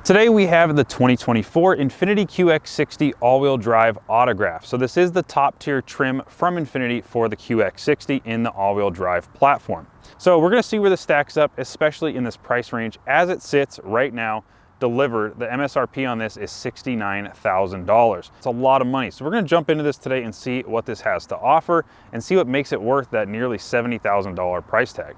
Today we have the 2024 Infiniti QX60 all-wheel drive autograph. So this is the top tier trim from Infiniti for the QX60 in the all-wheel drive platform. So we're gonna see where this stacks up, especially in this price range. As it sits right now, delivered, the MSRP on this is $69,000. It's a lot of money. So we're gonna jump into this today and see what this has to offer and see what makes it worth that nearly $70,000 price tag.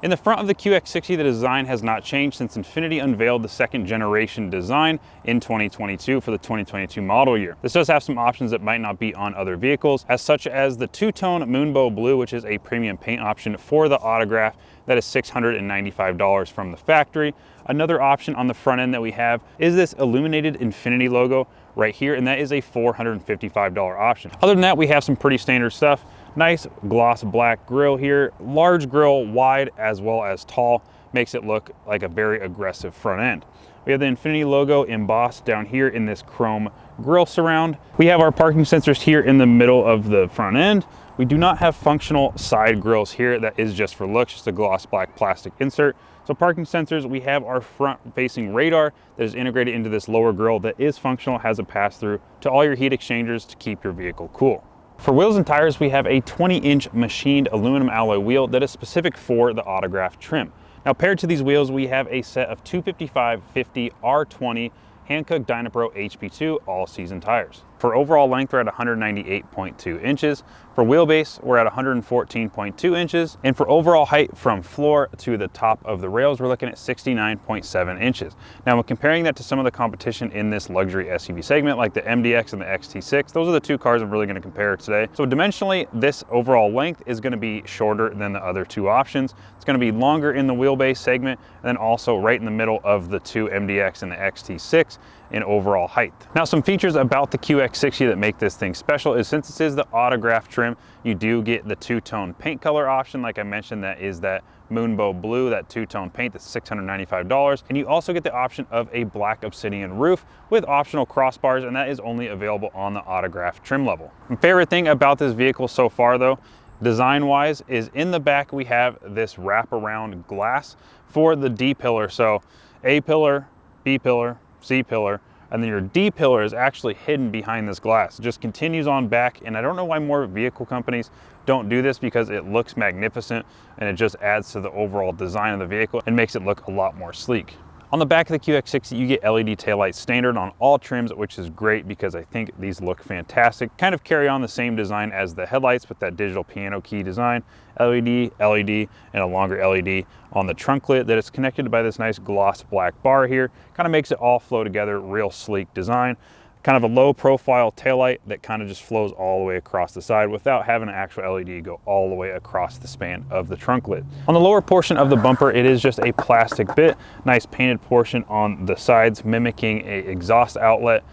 In the front of the QX60, the design has not changed since Infiniti unveiled the second generation design in 2022 for the 2022 model year. This does have some options that might not be on other vehicles, as such as the two-tone Moonbow Blue, which is a premium paint option for the autograph that is $695 from the factory. Another option on the front end that we have is this illuminated Infiniti logo right here, and that is a $455 option. Other than that, we have some pretty standard stuff. Nice gloss black grille here, large grille, wide as well as tall, makes it look like a very aggressive front end. We have the Infiniti logo embossed down here in this chrome grille surround. We have our parking sensors here in the middle of the front end. We do not have functional side grills here. That is just for looks, just a gloss black plastic insert. So parking sensors, we have our front facing radar that is integrated into this lower grille that is functional, has a pass through to all your heat exchangers to keep your vehicle cool. For wheels and tires, we have a 20-inch machined aluminum alloy wheel that is specific for the autograph trim. Now paired to these wheels, we have a set of 255/50 R20 Hankook Dynapro HP2 all-season tires. For overall length, we're at 198.2 inches. For wheelbase, we're at 114.2 inches. And for overall height from floor to the top of the rails, we're looking at 69.7 inches. Now, when comparing that to some of the competition in this luxury SUV segment, like the MDX and the XT6, those are the two cars I'm really gonna compare today. So dimensionally, this overall length is gonna be shorter than the other two options. It's gonna be longer in the wheelbase segment, and then also right in the middle of the two MDX and the XT6 in overall height. Now, some features about the QX60 that make this thing special is since this is the autograph trim, you do get the two-tone paint color option. Like I mentioned, that is that Moonbow Blue, that two-tone paint, that's $695. And you also get the option of a black obsidian roof with optional crossbars, and that is only available on the autograph trim level. My favorite thing about this vehicle so far though, design-wise, is in the back we have this wraparound glass for the D pillar. So A pillar, B pillar, C pillar, and then your D pillar is actually hidden behind this glass. It just continues on back, and I don't know why more vehicle companies don't do this because it looks magnificent and it just adds to the overall design of the vehicle and makes it look a lot more sleek. On the back of the QX60, you get LED taillights standard on all trims, which is great because I think these look fantastic. Kind of carry on the same design as the headlights with that digital piano key design. LED, LED, and a longer LED on the trunk lid that is connected by this nice gloss black bar here. Kind of makes it all flow together, real sleek design. Kind of a low profile taillight that kind of just flows all the way across the side without having an actual LED go all the way across the span of the trunk lid. On the lower portion of the bumper, it is just a plastic bit, nice painted portion on the sides mimicking a exhaust outlet.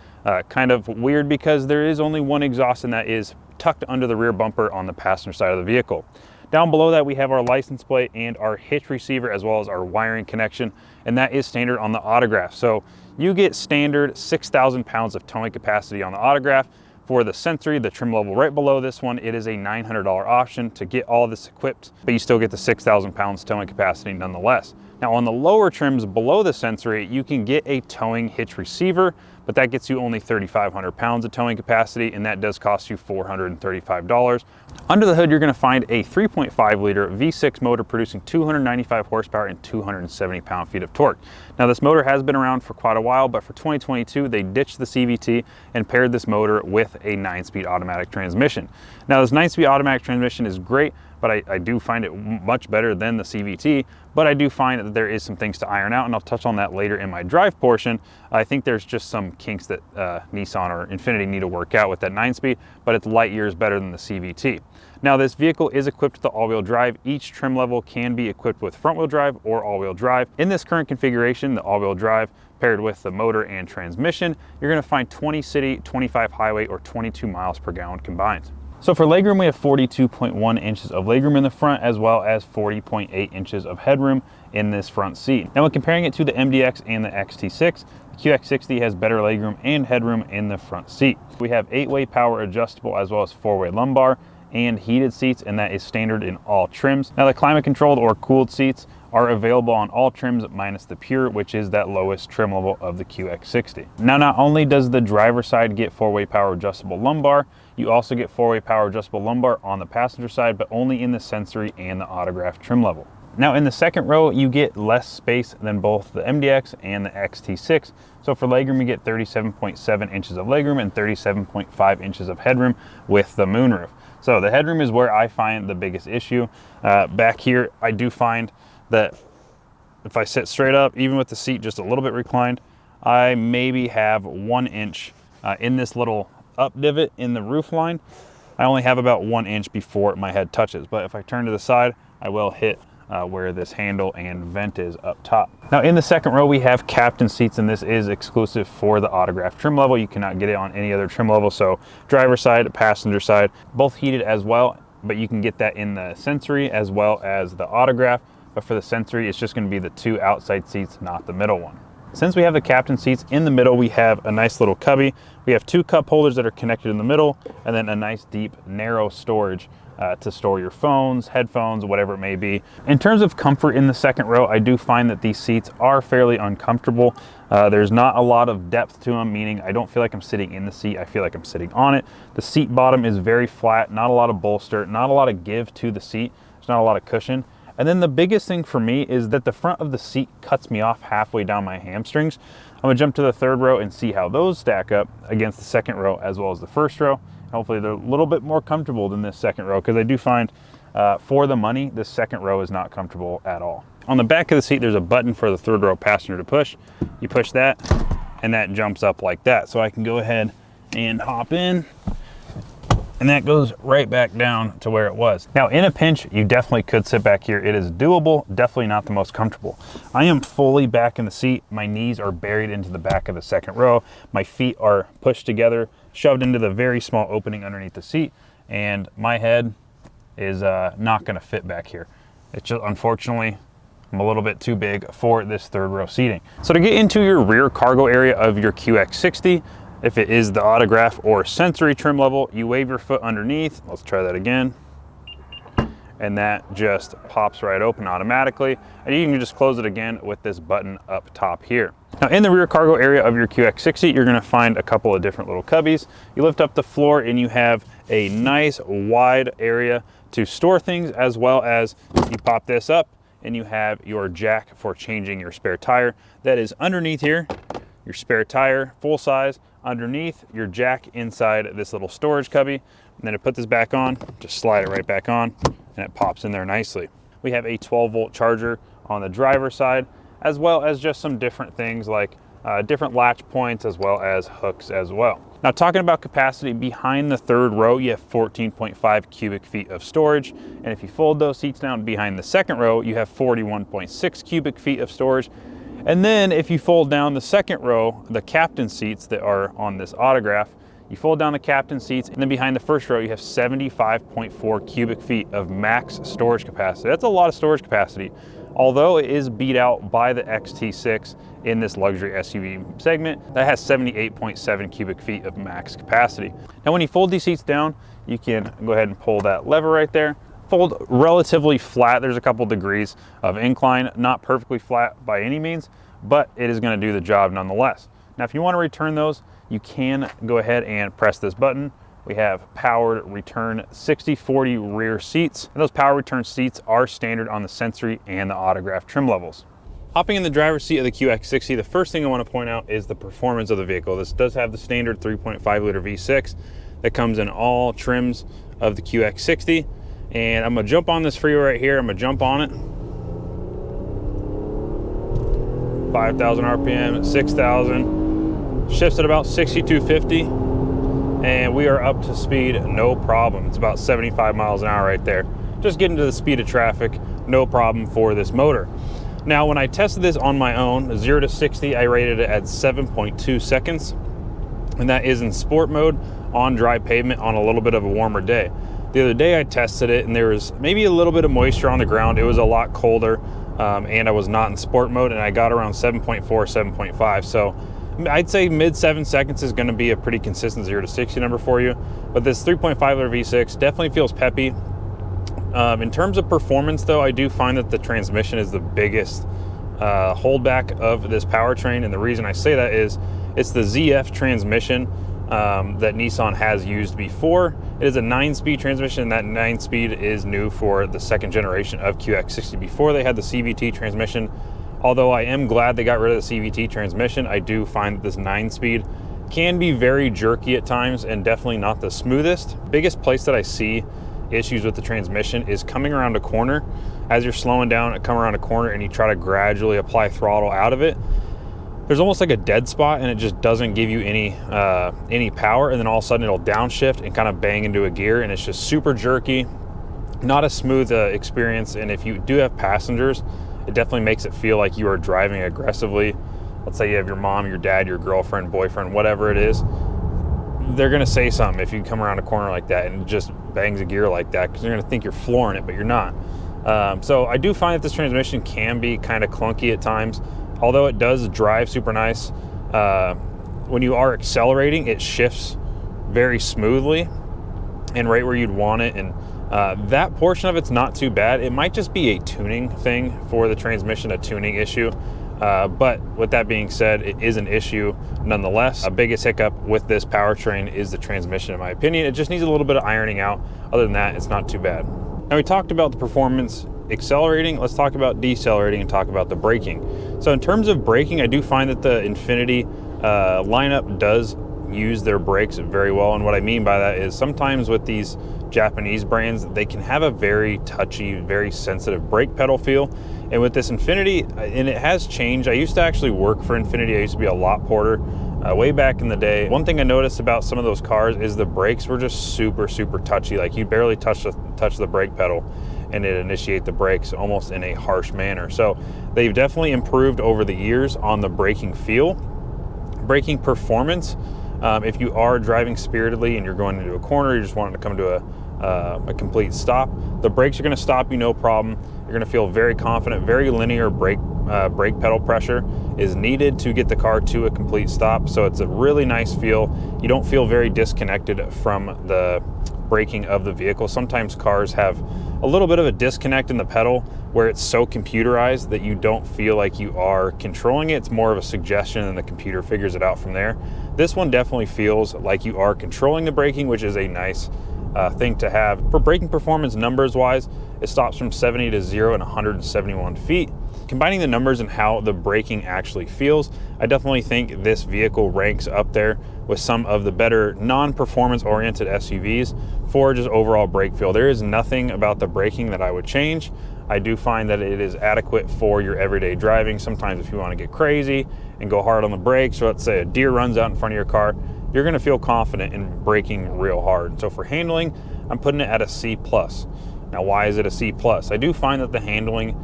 Kind of weird because there is only one exhaust, and that is tucked under the rear bumper on the passenger side of the vehicle. Down below that, we have our license plate and our hitch receiver, as well as our wiring connection, and that is standard on the autograph. So you get standard 6,000 pounds of towing capacity on the autograph. For the Sensory, the trim level right below this one, it is a $900 option to get all this equipped, but you still get the 6,000 pounds towing capacity nonetheless. Now on the lower trims below the Sensory, you can get a towing hitch receiver, but that gets you only 3,500 pounds of towing capacity, and that does cost you $435. Under the hood, you're gonna find a 3.5 liter V6 motor producing 295 horsepower and 270 pound-feet of torque. Now this motor has been around for quite a while, but for 2022, they ditched the CVT and paired this motor with a 9-speed automatic transmission. Now this 9-speed automatic transmission is great, but I do find it much better than the CVT, but I do find that there is some things to iron out, and I'll touch on that later in my drive portion. I think there's just some kinks that Nissan or Infiniti need to work out with that 9-speed, but it's light years better than the CVT. Now this vehicle is equipped with the all-wheel drive. Each trim level can be equipped with front-wheel drive or all-wheel drive. In this current configuration, the all-wheel drive paired with the motor and transmission, you're gonna find 20 city, 25 highway, or 22 miles per gallon combined. So for legroom, we have 42.1 inches of legroom in the front, as well as 40.8 inches of headroom in this front seat. Now when comparing it to the MDX and the XT6, the QX60 has better legroom and headroom in the front seat. We have 8-way power adjustable as well as 4-way lumbar, and heated seats, and that is standard in all trims. Now the climate controlled or cooled seats are available on all trims minus the Pure, which is that lowest trim level of the QX60. Now, not only does the driver's side get four-way power adjustable lumbar, you also get four-way power adjustable lumbar on the passenger side, but only in the Sensory and the Autograph trim level. Now in the second row, you get less space than both the MDX and the XT6. So for legroom, you get 37.7 inches of legroom and 37.5 inches of headroom with the moonroof. So the headroom is where I find the biggest issue. Back here, I do find that if I sit straight up, even with the seat just a little bit reclined, I maybe have 1 inch in this little up divot in the roof line. I only have about 1 inch before my head touches, but if I turn to the side, I will hit where this handle and vent is up top. Now in the second row, we have captain seats, and this is exclusive for the Autograph trim level. You cannot get it on any other trim level. So driver side, passenger side, both heated as well, but you can get that in the Sensory as well as the Autograph. But for the Sensory, it's just going to be the 2 outside seats, not the middle one. Since we have the captain seats in the middle, we have a nice little cubby. We have 2 cup holders that are connected in the middle, and then a nice deep narrow storage to store your phones, headphones, whatever it may be. In terms of comfort in the second row, I do find that these seats are fairly uncomfortable. There's not a lot of depth to them, meaning I don't feel like I'm sitting in the seat. I feel like I'm sitting on it. The seat bottom is very flat, not a lot of bolster, not a lot of give to the seat. There's not a lot of cushion. And then the biggest thing for me is that the front of the seat cuts me off halfway down my hamstrings. I'm gonna jump to the third row and see how those stack up against the second row as well as the first row. Hopefully they're a little bit more comfortable than this second row, because I do find for the money, this second row is not comfortable at all. On the back of the seat, there's a button for the third row passenger to push. You push that and that jumps up like that. So I can go ahead and hop in, and that goes right back down to where it was. Now in a pinch, you definitely could sit back here. It is doable, definitely not the most comfortable. I am fully back in the seat. My knees are buried into the back of the second row. My feet are pushed together, shoved into the very small opening underneath the seat, and my head is not gonna fit back here. It's just, unfortunately, I'm a little bit too big for this third row seating. So to get into your rear cargo area of your QX60, if it is the Autograph or Sensory trim level, you wave your foot underneath. Let's try that again. And that just pops right open automatically. And you can just close it again with this button up top here. Now in the rear cargo area of your QX60, you're gonna find a couple of different little cubbies. You lift up the floor and you have a nice wide area to store things, as well as you pop this up and you have your jack for changing your spare tire. That is underneath here, your spare tire, full size, underneath your jack inside this little storage cubby. And then to put this back on, just slide it right back on and it pops in there nicely. We have a 12-volt charger on the driver's side, as well as just some different things like different latch points as well as hooks as well. Now talking about capacity, behind the third row, you have 14.5 cubic feet of storage. And if you fold those seats down behind the second row, you have 41.6 cubic feet of storage. And then if you fold down the second row, the captain seats that are on this Autograph, you fold down the captain seats, and then behind the first row, you have 75.4 cubic feet of max storage capacity. That's a lot of storage capacity, although it is beat out by the XT6 in this luxury SUV segment that has 78.7 cubic feet of max capacity. Now, when you fold these seats down, you can go ahead and pull that lever right there. Fold relatively flat. There's a couple degrees of incline, not perfectly flat by any means, but it is going to do the job nonetheless. Now, if you want to return those, you can go ahead and press this button. We have powered return 60/40 rear seats, and those power return seats are standard on the Sensory and the Autograph trim levels. Hopping in the driver's seat of the QX60, the first thing I want to point out is the performance of the vehicle. This does have the standard 3.5 liter V6 that comes in all trims of the QX60. And I'm gonna jump on this freeway right here. I'm gonna jump on it. 5,000 RPM, 6,000. Shifts at about 6250. And we are up to speed, no problem. It's about 75 miles an hour right there. Just getting to the speed of traffic, no problem for this motor. Now, when I tested this on my own, 0 to 60, I rated it at 7.2 seconds. And that is in sport mode on dry pavement on a little bit of a warmer day. The other day I tested it and there was maybe a little bit of moisture on the ground. It was a lot colder and I was not in sport mode, and I got around 7.4, 7.5. So I'd say mid 7 seconds is going to be a pretty consistent 0 to 60 number for you. But this 3.5 liter V6 definitely feels peppy. In terms of performance, though, I do find that the transmission is the biggest holdback of this powertrain, and the reason I say that is it's the ZF transmission that Nissan has used before. It is a 9-speed transmission, and that 9-speed is new for the second generation of QX60. Before they had the CVT transmission, although I am glad they got rid of the CVT transmission, I do find that this 9-speed can be very jerky at times and definitely not the smoothest. Biggest place that I see issues with the transmission is coming around a corner. As you're slowing down, come around a corner and you try to gradually apply throttle out of it, there's almost like a dead spot, and it just doesn't give you any power, and then all of a sudden it'll downshift and kind of bang into a gear, and it's just super jerky, not a smooth experience. And if you do have passengers, it definitely makes it feel like you are driving aggressively. Let's say you have your mom, your dad, your girlfriend, boyfriend, whatever it is, they're gonna say something if you come around a corner like that and just bangs a gear like that, because they're gonna think you're flooring it, but you're not. So I do find that this transmission can be kind of clunky at times, although it does drive super nice. When you are accelerating, it shifts very smoothly and right where you'd want it, and that portion of it's not too bad. It might just be a tuning thing for the transmission, a tuning issue. But with that being said, it is an issue nonetheless. A biggest hiccup with this powertrain is the transmission, in my opinion. It just needs a little bit of ironing out. Other than that, it's not too bad. Now, we talked about the performance accelerating. Let's talk about decelerating and talk about the braking. So in terms of braking, I do find that the Infiniti lineup does use their brakes very well. And what I mean by that is sometimes with these Japanese brands, they can have a very touchy, very sensitive brake pedal feel. And with this Infiniti, and it has changed. I used to actually work for Infiniti. I used to be a lot porter way back in the day. One thing I noticed about some of those cars is the brakes were just super, super touchy. Like you barely touch the brake pedal and it initiate the brakes almost in a harsh manner. So they've definitely improved over the years on the braking feel. Braking performance, if you are driving spiritedly and you're going into a corner, you're just wanting to come to a complete stop, the brakes are going to stop you no problem. You're going to feel very confident. Very linear brake pedal pressure is needed to get the car to a complete stop, so it's a really nice feel. You don't feel very disconnected from the braking of the vehicle. Sometimes cars have a little bit of a disconnect in the pedal where it's so computerized that you don't feel like you are controlling it. It's more of a suggestion and the computer figures it out from there. This one definitely feels like you are controlling the braking, which is a nice thing to have. For braking performance numbers wise, it stops from 70 to 0 in 171 feet. Combining the numbers and how the braking actually feels, I definitely think this vehicle ranks up there with some of the better non-performance oriented SUVs for just overall brake feel. There is nothing about the braking that I would change. I do find that it is adequate for your everyday driving. Sometimes if you want to get crazy and go hard on the brakes, or let's say a deer runs out in front of your car, you're going to feel confident in braking real hard. So for handling, I'm putting it at a C+. Now, why is it a C+? I do find that the handling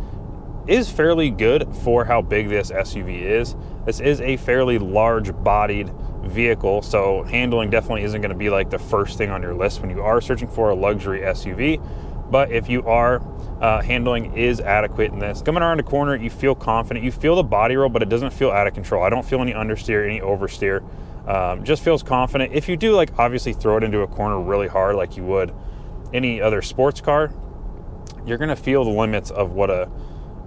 is fairly good for how big this SUV is. This is a fairly large bodied vehicle, so handling definitely isn't going to be like the first thing on your list when you are searching for a luxury SUV. But if you are, handling is adequate in this. Coming around a corner, you feel confident. You feel the body roll, but it doesn't feel out of control. I don't feel any understeer, any oversteer. Just feels confident. If you do, like, obviously throw it into a corner really hard like you would any other sports car, you're going to feel the limits of what a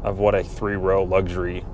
3-row luxury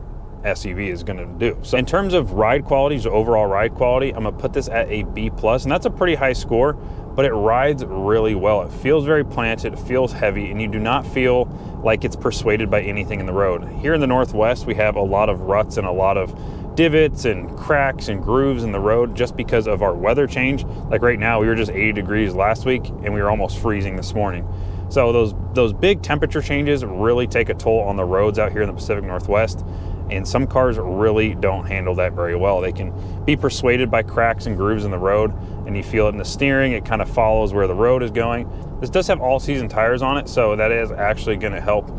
SUV is going to do. So in terms of ride quality, so overall ride quality, I'm going to put this at a B+, and that's a pretty high score, but it rides really well. It feels very planted, it feels heavy, and you do not feel like it's persuaded by anything in the road. Here in the Northwest, we have a lot of ruts and a lot of divots and cracks and grooves in the road just because of our weather change. Like right now, we were just 80 degrees last week and we were almost freezing this morning. So those big temperature changes really take a toll on the roads out here in the Pacific Northwest, and some cars really don't handle that very well. They can be persuaded by cracks and grooves in the road, and you feel it in the steering. It kind of follows where the road is going. This does have all-season tires on it, so that is actually going to help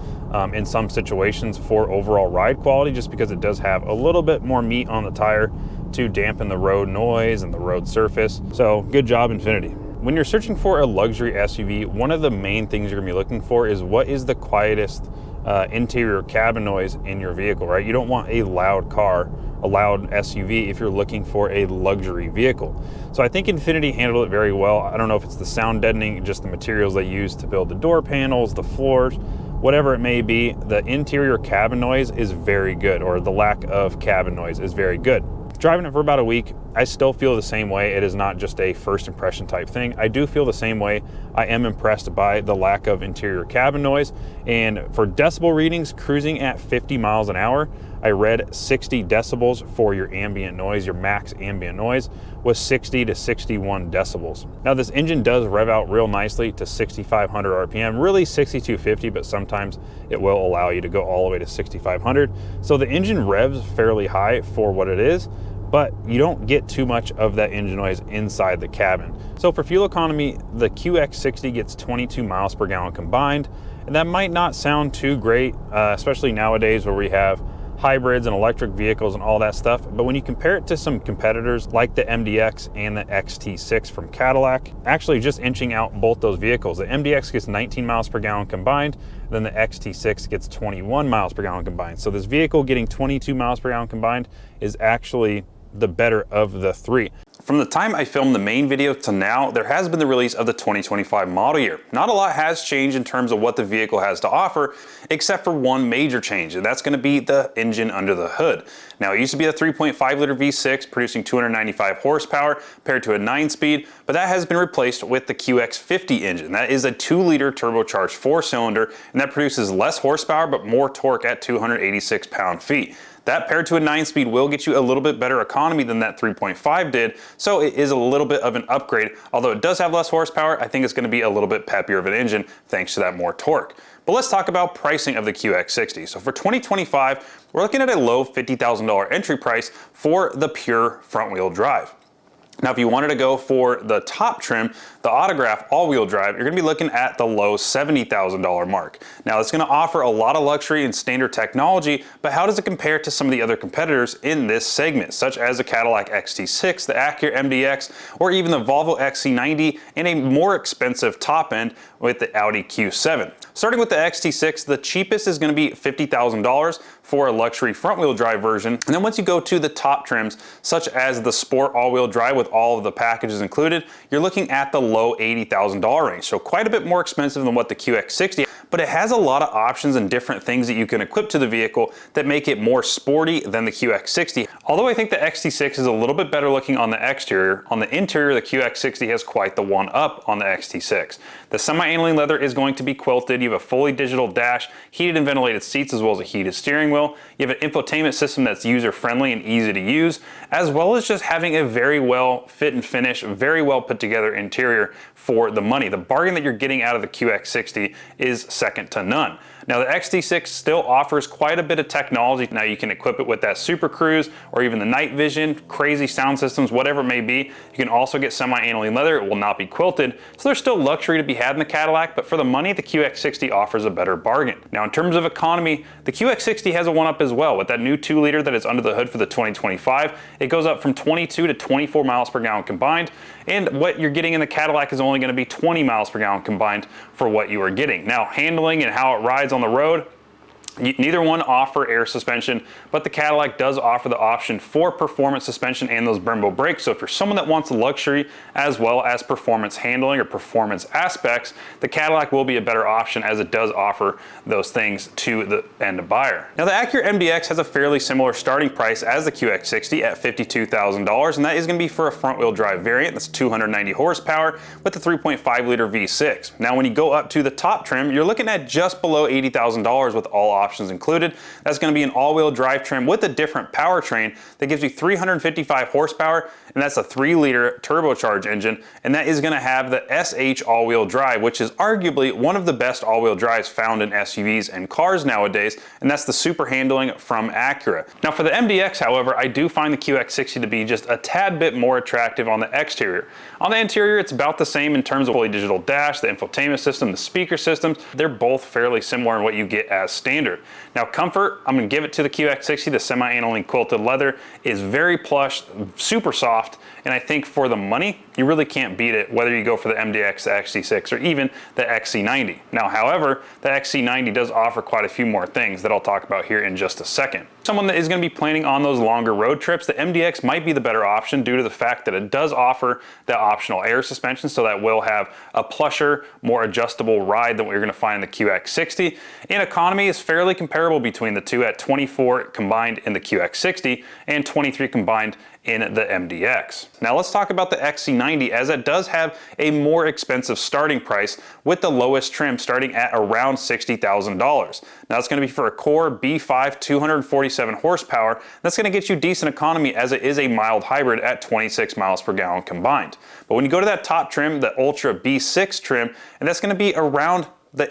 in some situations for overall ride quality, just because it does have a little bit more meat on the tire to dampen the road noise and the road surface. So good job, Infiniti. When you're searching for a luxury SUV, one of the main things you're gonna be looking for is what is the quietest interior cabin noise in your vehicle, right? You don't want a loud car loud SUV if you're looking for a luxury vehicle. So I think Infiniti handled it very well. I don't know if it's the sound deadening, just the materials they use to build the door panels, the floors, whatever it may be. The interior cabin noise is very good, or the lack of cabin noise is very good. Driving it for about a week, I still feel the same way. It is not just a first impression type thing. I do feel the same way. I am impressed by the lack of interior cabin noise. And for decibel readings, cruising at 50 miles an hour, I read 60 decibels for your ambient noise. Your max ambient noise was 60 to 61 decibels. Now this engine does rev out real nicely to 6,500 RPM, really 6,250, but sometimes it will allow you to go all the way to 6,500. So the engine revs fairly high for what it is, but you don't get too much of that engine noise inside the cabin. So for fuel economy, the QX60 gets 22 miles per gallon combined, and that might not sound too great, especially nowadays where we have hybrids and electric vehicles and all that stuff. But when you compare it to some competitors like the MDX and the XT6 from Cadillac, actually just inching out both those vehicles. The MDX gets 19 miles per gallon combined, then the XT6 gets 21 miles per gallon combined. So this vehicle getting 22 miles per gallon combined is actually the better of the three. From the time I filmed the main video to now, there has been the release of the 2025 model year. Not a lot has changed in terms of what the vehicle has to offer, except for one major change, and that's going to be the engine under the hood. Now, it used to be a 3.5 liter V6 producing 295 horsepower paired to a 9-speed, but that has been replaced with the QX50 engine. That is a 2-liter turbocharged 4-cylinder, and that produces less horsepower but more torque at 286 pound-feet. That paired to a 9-speed will get you a little bit better economy than that 3.5 did, so it is a little bit of an upgrade. Although it does have less horsepower, I think it's going to be a little bit peppier of an engine thanks to that more torque. But let's talk about pricing of the QX60. So for 2025, we're looking at a low $50,000 entry price for the pure front-wheel drive. Now, if you wanted to go for the top trim, the Autograph all-wheel drive, you're going to be looking at the low $70,000 mark. Now, it's going to offer a lot of luxury and standard technology, but how does it compare to some of the other competitors in this segment, such as the Cadillac XT6, the Acura MDX, or even the Volvo XC90, and a more expensive top end with the Audi Q7? Starting with the XT6, the cheapest is going to be $50,000 for a luxury front-wheel drive version. And then once you go to the top trims, such as the Sport all-wheel drive with all of the packages included, you're looking at the low $80,000 range. So quite a bit more expensive than what the QX60, but it has a lot of options and different things that you can equip to the vehicle that make it more sporty than the QX60. Although I think the XT6 is a little bit better looking on the exterior, on the interior, the QX60 has quite the one up on the XT6. The semi-annealing leather is going to be quilted. You have a fully digital dash, heated and ventilated seats, as well as a heated steering wheel. You have an infotainment system that's user-friendly and easy to use, as well as just having a very well fit and finish, very well put together interior for the money. The bargain that you're getting out of the QX60 is second to none. Now, the XT6 still offers quite a bit of technology. Now, you can equip it with that Super Cruise or even the night vision, crazy sound systems, whatever it may be. You can also get semi-annealing leather. It will not be quilted. So there's still luxury to be had in the Cadillac, but for the money, the QX60 offers a better bargain. Now, in terms of economy, the QX60 has a one-up as well. With that new 2-liter that is under the hood for the 2025, it goes up from 22 to 24 miles per gallon combined. And what you're getting in the Cadillac is only going to be 20 miles per gallon combined for what you are getting. Now, handling and how it rides on the road, neither one offer air suspension, but the Cadillac does offer the option for performance suspension and those Brembo brakes. So if you're someone that wants luxury as well as performance handling or performance aspects, the Cadillac will be a better option as it does offer those things to the end buyer. Now, the Acura MDX has a fairly similar starting price as the QX60 at $52,000, and that is going to be for a front-wheel drive variant that's 290 horsepower with the 3.5 liter V6. Now, when you go up to the top trim, you're looking at just below $80,000 with all options included. That's going to be an all-wheel drive trim with a different powertrain that gives you 355 horsepower, and that's a 3-liter turbocharged engine, and that is going to have the SH all-wheel drive, which is arguably one of the best all-wheel drives found in SUVs and cars nowadays, and that's the super handling from Acura. Now, for the MDX, however, I do find the QX60 to be just a tad bit more attractive on the exterior. On the interior, it's about the same in terms of fully digital dash, the infotainment system, the speaker systems. They're both fairly similar in what you get as standard. Now, comfort, I'm going to give it to the QX60. The semi-annealing quilted leather is very plush, super soft, and I think for the money, you really can't beat it, whether you go for the MDX, the XT6, or even the XC90. Now, however, the XC90 does offer quite a few more things that I'll talk about here in just a second. Someone that is going to be planning on those longer road trips, the MDX might be the better option due to the fact that it does offer that optional air suspension, so that will have a plusher, more adjustable ride than what you're going to find in the QX60. In economy is fairly comparable between the two at 24 combined in the QX60 and 23 combined in the MDX. Now let's talk about the XC90, as it does have a more expensive starting price with the lowest trim starting at around $60,000. Now it's going to be for a core B5 247 horsepower. That's going to get you decent economy, as it is a mild hybrid at 26 miles per gallon combined. But when you go to that top trim, the Ultra B6 trim, and that's going to be around the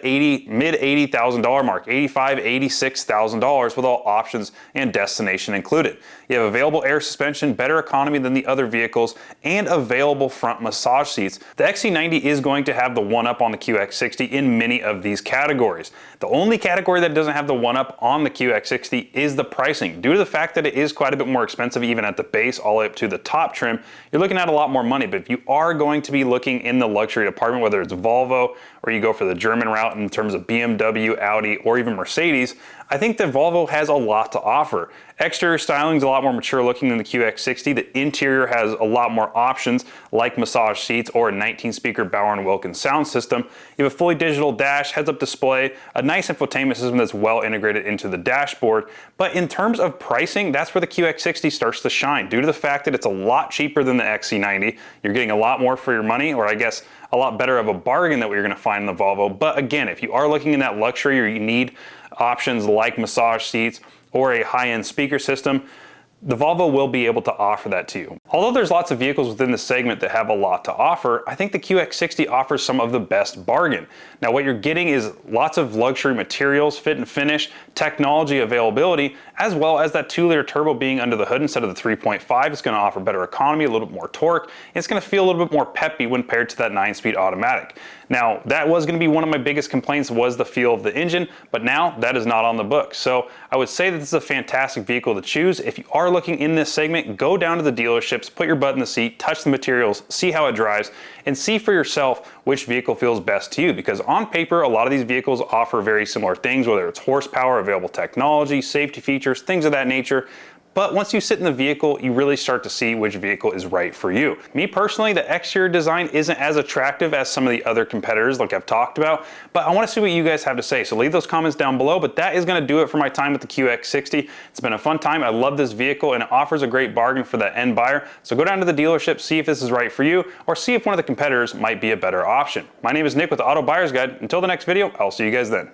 mid $80,000 mark, $85,000, $86,000 with all options and destination included. You have available air suspension, better economy than the other vehicles, and available front massage seats. The XC90 is going to have the one-up on the QX60 in many of these categories. The only category that doesn't have the one-up on the QX60 is the pricing. Due to the fact that it is quite a bit more expensive even at the base all the way up to the top trim, you're looking at a lot more money. But if you are going to be looking in the luxury department, whether it's Volvo or you go for the German route in terms of BMW, Audi, or even Mercedes, I think that Volvo has a lot to offer. Exterior styling is a lot more mature looking than the QX60. The interior has a lot more options like massage seats or a 19-speaker Bauer & Wilkins sound system. You have a fully digital dash, heads-up display, a nice infotainment system that's well integrated into the dashboard. But in terms of pricing, that's where the QX60 starts to shine. Due to the fact that it's a lot cheaper than the XC90, you're getting a lot more for your money, or I guess a lot better of a bargain than what you're going to find in the Volvo. But again, if you are looking in that luxury or you need options like massage seats or a high-end speaker system, the Volvo will be able to offer that to you. Although there's lots of vehicles within the segment that have a lot to offer, I think the QX60 offers some of the best bargain. Now what you're getting is lots of luxury materials, fit and finish, technology availability, as well as that 2-liter turbo being under the hood instead of the 3.5. It's going to offer better economy, a little bit more torque, and it's going to feel a little bit more peppy when paired to that 9-speed automatic. Now that was going to be one of my biggest complaints, was the feel of the engine, but now that is not on the books. So I would say that this is a fantastic vehicle to choose. If you are looking in this segment, go down to the dealerships, put your butt in the seat, touch the materials, see how it drives, and see for yourself which vehicle feels best to you. Because on paper, a lot of these vehicles offer very similar things, whether it's horsepower, available technology, safety features, things of that nature. But once you sit in the vehicle, you really start to see which vehicle is right for you. Me personally, the exterior design isn't as attractive as some of the other competitors like I've talked about, but I want to see what you guys have to say. So leave those comments down below, but that is going to do it for my time with the QX60. It's been a fun time. I love this vehicle and it offers a great bargain for that end buyer. So go down to the dealership, see if this is right for you, or see if one of the competitors might be a better option. My name is Nick with the Auto Buyer's Guide. Until the next video, I'll see you guys then.